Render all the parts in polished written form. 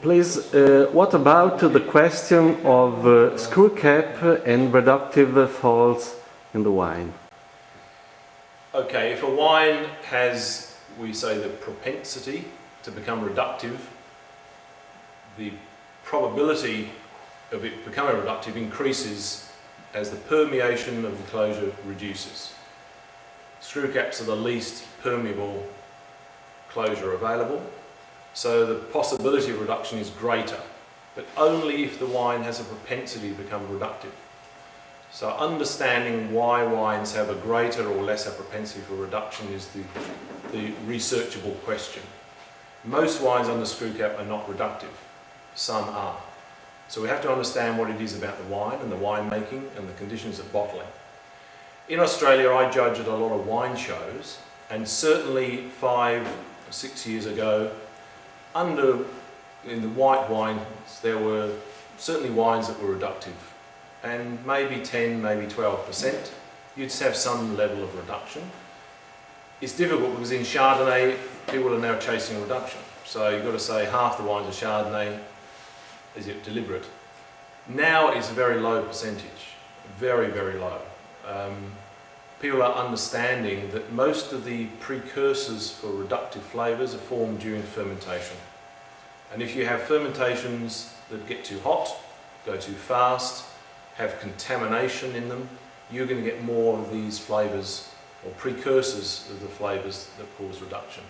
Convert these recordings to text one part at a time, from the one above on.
Please, what about the question of screwcap and reductive faults in the wine? Okay, if a wine has, we say, the propensity to become reductive, the probability of it becoming reductive increases as the permeation of the closure reduces. Screwcaps are the least permeable closure available, so the possibility of reduction is greater, but only if the wine has a propensity to become reductive. So understanding why wines have a greater or lesser propensity for reduction is the researchable question. Most wines under Screwcap are not reductive, some are. So we have to understand what it is about the wine and the wine making and the conditions of bottling. In Australia, I judge at a lot of wine shows, and certainly 5 or 6 years ago, in the white wines, there were certainly wines that were reductive, and maybe 10, maybe 12%. You'd have some level of reduction. It's difficult because in Chardonnay, people are now chasing reduction. So you've got to say half the wines are Chardonnay. Is it deliberate? Now it's a very low percentage, very, very low. People are understanding that most of the precursors for reductive flavours are formed during fermentation. And if you have fermentations that get too hot, go too fast, have contamination in them, you're going to get more of these flavours or precursors of the flavours that cause reduction.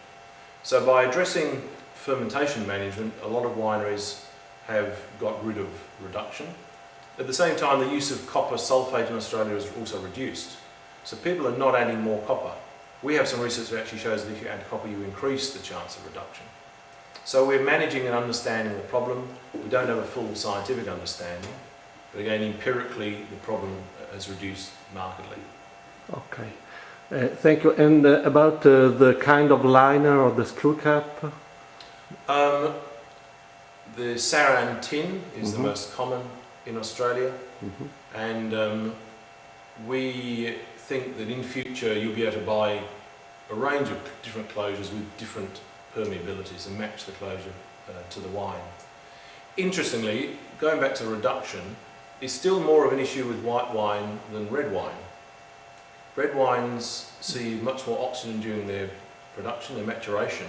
So by addressing fermentation management, a lot of wineries have got rid of reduction. At the same time, the use of copper sulfate in Australia is also reduced. So people are not adding more copper. We have some research that actually shows that if you add copper, you increase the chance of reduction. So we're managing and understanding the problem. We don't have a full scientific understanding, but again, empirically, the problem has reduced markedly. Okay, thank you. And about the kind of liner or the Screwcap? The Saran tin is the most common in Australia, and we think that in future you'll be able to buy a range of different closures with different permeabilities and match the closure to the wine. Interestingly, going back to reduction, is still more of an issue with white wine than red wine. Red wines see much more oxygen during their production, their maturation,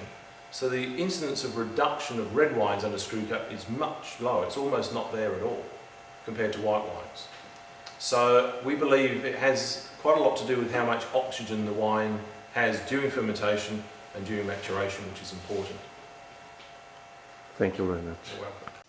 so the incidence of reduction of red wines under Screwcap is much lower. It's almost not there at all compared to white wines. So we believe it has quite a lot to do with how much oxygen the wine has during fermentation and during maturation, which is important. Thank you very much. You're welcome.